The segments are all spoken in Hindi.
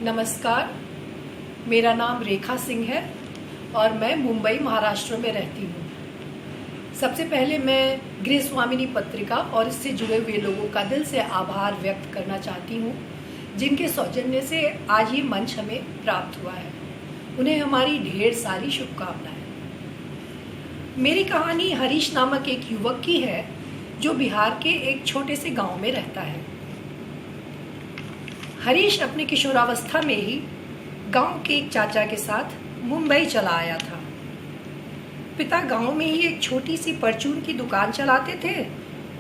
नमस्कार, मेरा नाम रेखा सिंह है और मैं मुंबई महाराष्ट्र में रहती हूँ। सबसे पहले मैं गृह स्वामिनी पत्रिका और इससे जुड़े हुए लोगों का दिल से आभार व्यक्त करना चाहती हूँ, जिनके सौजन्य से आज ये मंच हमें प्राप्त हुआ है। उन्हें हमारी ढेर सारी शुभकामनाएं। मेरी कहानी हरीश नामक एक युवक की है जो बिहार के एक छोटे से गांव में रहता है। हरीश अपने किशोरावस्था में ही गांव के एक चाचा के साथ मुंबई चला आया था। पिता गांव में ही एक छोटी सी परचून की दुकान चलाते थे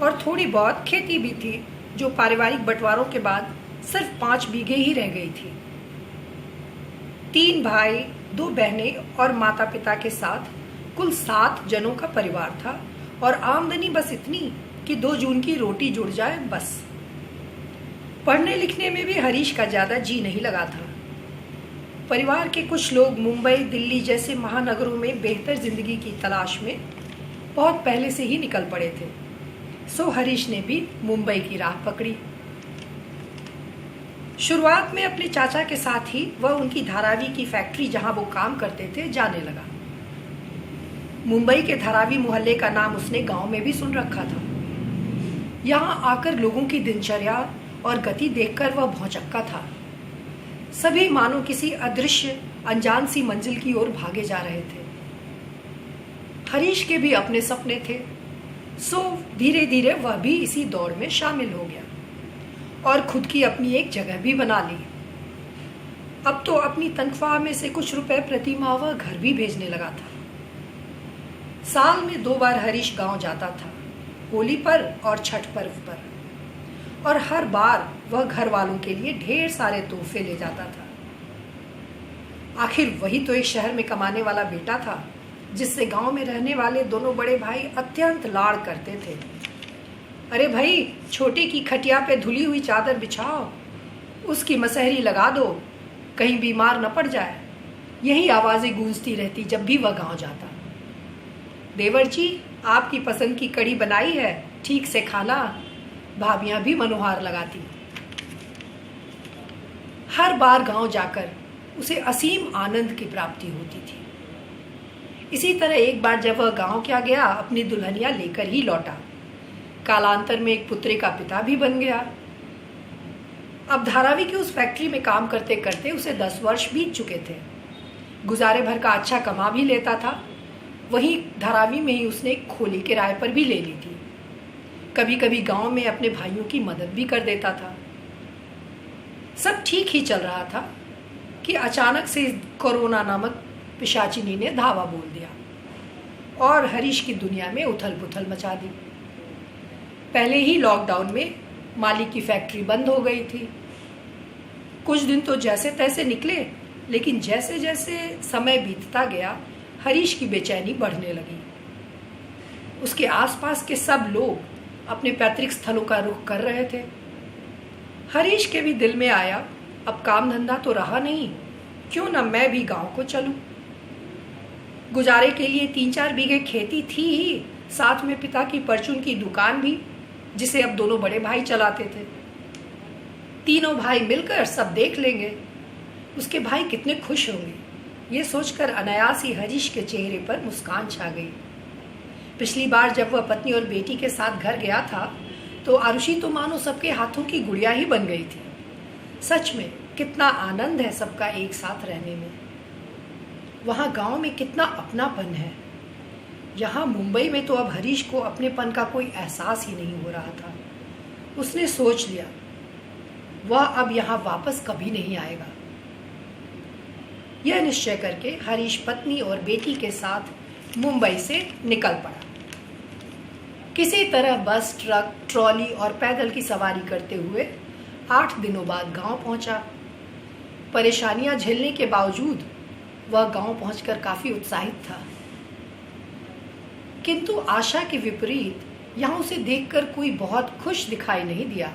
और थोड़ी बहुत खेती भी थी, जो पारिवारिक बंटवारों के बाद सिर्फ 5 बीघे ही रह गई थी। 3 भाई, 2 बहनें और माता पिता के साथ कुल 7 जनों का परिवार था और आमदनी बस इतनी कि 2 जून की रोटी जुड़ जाए बस। पढ़ने लिखने में भी हरीश का ज्यादा जी नहीं लगा था। परिवार के कुछ लोग मुंबई, दिल्ली जैसे महानगरों में बेहतर जिंदगी की तलाश में बहुत पहले से ही निकल पड़े थे, सो हरीश ने भी मुंबई की राह पकड़ी। शुरुआत में अपने चाचा के साथ ही वह उनकी धारावी की फैक्ट्री, जहां वो काम करते थे, जाने लगा। मुंबई के धारावी मोहल्ले का नाम उसने गांव में भी सुन रखा था। यहां आकर लोगों की दिनचर्या और गति देखकर वह भौचक्का था। सभी मानो किसी अदृश्य अनजान सी मंजिल की ओर भागे जा रहे थे। हरीश के भी अपने सपने थे, सो धीरे धीरे वह भी इसी दौड़ में शामिल हो गया और खुद की अपनी एक जगह भी बना ली। अब तो अपनी तनख्वाह में से कुछ रुपए प्रति माह वह घर भी भेजने लगा था। साल में 2 बार हरीश गांव जाता था, होली पर और छठ पर्व पर, और हर बार वह घर वालों के लिए ढेर सारे तोहफे ले जाता था। आखिर वही तो एक शहर में कमाने वाला बेटा था, जिससे गांव में रहने वाले दोनों बड़े भाई अत्यंत लाड़ करते थे। अरे भाई, छोटे की खटिया पे धुली हुई चादर बिछाओ, उसकी मसहरी लगा दो, कहीं बीमार न पड़ जाए। यही आवाजें गूंजती रहती जब भी वह गांव जाता। देवर जी, आपकी पसंद की कड़ी बनाई है, ठीक से खाना, भाभियां भी मनोहार लगाती। हर बार गांव जाकर उसे असीम आनंद की प्राप्ति होती थी। इसी तरह एक बार जब वह गांव क्या गया, अपनी दुल्हनिया लेकर ही लौटा। कालांतर में एक पुत्री का पिता भी बन गया। अब धारावी की उस फैक्ट्री में काम करते करते उसे 10 वर्ष बीत चुके थे। गुजारे भर का अच्छा कमा भी लेता था। वहीं धारावी में ही उसने एक खोली किराए पर भी ले ली थी। कभी कभी गांव में अपने भाइयों की मदद भी कर देता था। सब ठीक ही चल रहा था कि अचानक से कोरोना नामक पिशाचिनी ने धावा बोल दिया और हरीश की दुनिया में उथल पुथल मचा दी। पहले ही लॉकडाउन में मालिक की फैक्ट्री बंद हो गई थी। कुछ दिन तो जैसे तैसे निकले, लेकिन जैसे जैसे समय बीतता गया, हरीश की बेचैनी बढ़ने लगी। उसके आसपास के सब लोग अपने पैतृक स्थलों का रुख कर रहे थे। हरीश के भी दिल में आया, अब काम धंधा तो रहा नहीं, क्यों न मैं भी गांव को चलूं। गुजारे के लिए 3-4 बीघे खेती थी ही, साथ में पिता की परचून की दुकान भी, जिसे अब दोनों बड़े भाई चलाते थे। तीनों भाई मिलकर सब देख लेंगे। उसके भाई कितने खुश होंगे, ये सोचकर अनायास ही हरीश के चेहरे पर मुस्कान छा गई। पिछली बार जब वह पत्नी और बेटी के साथ घर गया था, तो आरुषि तो मानो सबके हाथों की गुड़िया ही बन गई थी। सच में कितना आनंद है सबका एक साथ रहने में। वहां गांव में कितना अपनापन है। यहाँ मुंबई में तो अब हरीश को अपनेपन का कोई एहसास ही नहीं हो रहा था। उसने सोच लिया वह अब यहाँ वापस कभी नहीं आएगा। यह निश्चय करके हरीश पत्नी और बेटी के साथ मुंबई से निकल पड़ा। किसी तरह बस, ट्रक, ट्रॉली और पैदल की सवारी करते हुए 8 दिनों बाद गांव पहुंचा। परेशानियां झेलने के बावजूद वह गांव पहुंचकर काफी उत्साहित था, किंतु आशा के विपरीत यहां उसे देखकर कोई बहुत खुश दिखाई नहीं दिया।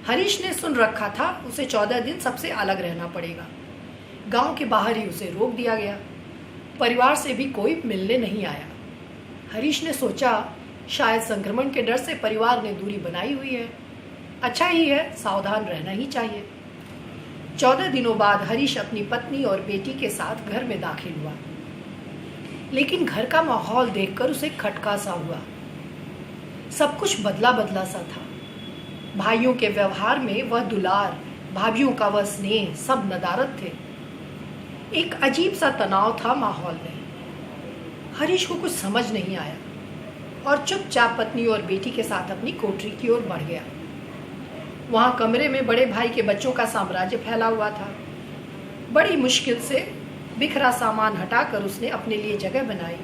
हरीश ने सुन रखा था उसे 14 दिन सबसे अलग रहना पड़ेगा। गांव के बाहर ही उसे रोक दिया गया। परिवार से भी कोई मिलने नहीं आया। हरीश ने सोचा शायद संक्रमण के डर से परिवार ने दूरी बनाई हुई है। अच्छा ही है, सावधान रहना ही चाहिए। 14 दिनों बाद हरीश अपनी पत्नी और बेटी के साथ घर में दाखिल हुआ, लेकिन घर का माहौल देखकर उसे खटका सा हुआ। सब कुछ बदला बदला सा था। भाइयों के व्यवहार में वह दुलार, भाभियों का वह स्नेह, सब नदारद थे। एक अजीब सा तनाव था माहौल में। हरीश को कुछ समझ नहीं आया और चुपचाप पत्नी और बेटी के साथ अपनी कोठरी की ओर बढ़ गया। वहां कमरे में बड़े भाई के बच्चों का साम्राज्य फैला हुआ था। बड़ी मुश्किल से बिखरा सामान हटाकर उसने अपने लिए जगह बनाई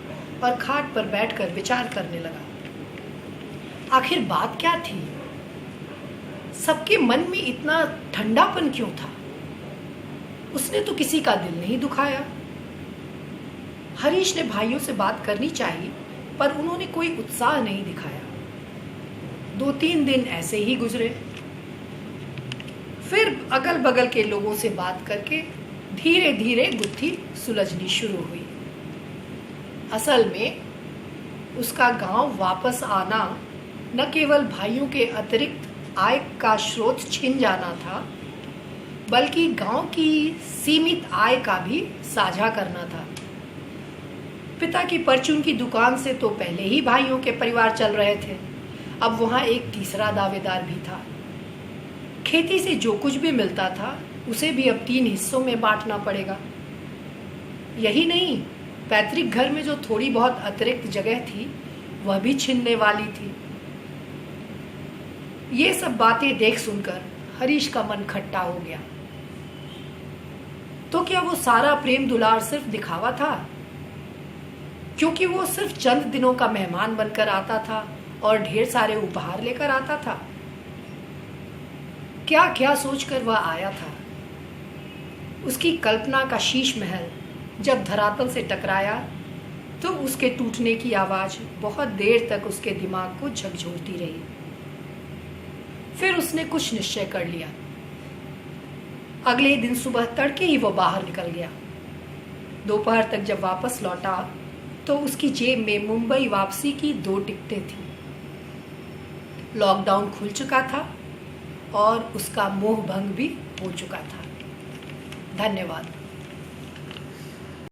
और खाट पर बैठकर विचार करने लगा। आखिर बात क्या थी? सबके मन में इतना ठंडापन क्यों था? उसने तो किसी का दिल नहीं दुखाया। हरीश ने भाइयों से बात करनी चाहिए, पर उन्होंने कोई उत्साह नहीं दिखाया। 2-3 दिन ऐसे ही गुजरे। फिर अगल बगल के लोगों से बात करके धीरे धीरे गुत्थी सुलझनी शुरू हुई। असल में उसका गांव वापस आना न केवल भाइयों के अतिरिक्त आय का स्रोत छिन जाना था, बल्कि गांव की सीमित आय का भी साझा करना था। पिता की परचून की दुकान से तो पहले ही भाइयों के परिवार चल रहे थे, अब वहां एक तीसरा दावेदार भी था। खेती से जो कुछ भी मिलता था उसे भी अब 3 हिस्सों में बांटना पड़ेगा। यही नहीं, पैतृक घर में जो थोड़ी बहुत अतिरिक्त जगह थी वह भी छिनने वाली थी। ये सब बातें देख सुनकर हरीश का मन खट्टा हो गया। तो क्या वो सारा प्रेम दुलार सिर्फ दिखावा था? क्योंकि वो सिर्फ चंद दिनों का मेहमान बनकर आता था और ढेर सारे उपहार लेकर आता था? क्या क्या सोचकर वह आया था? उसकी कल्पना का शीश महल जब धरातल से टकराया तो उसके टूटने की आवाज बहुत देर तक उसके दिमाग को झकझोरती रही। फिर उसने कुछ निश्चय कर लिया। अगले दिन सुबह तड़के ही वो बाहर निकल गया। दोपहर तक जब वापस लौटा तो उसकी जेब में मुंबई वापसी की 2 टिकटें थीं। लॉकडाउन खुल चुका था और उसका मोह भंग भी हो चुका था। धन्यवाद।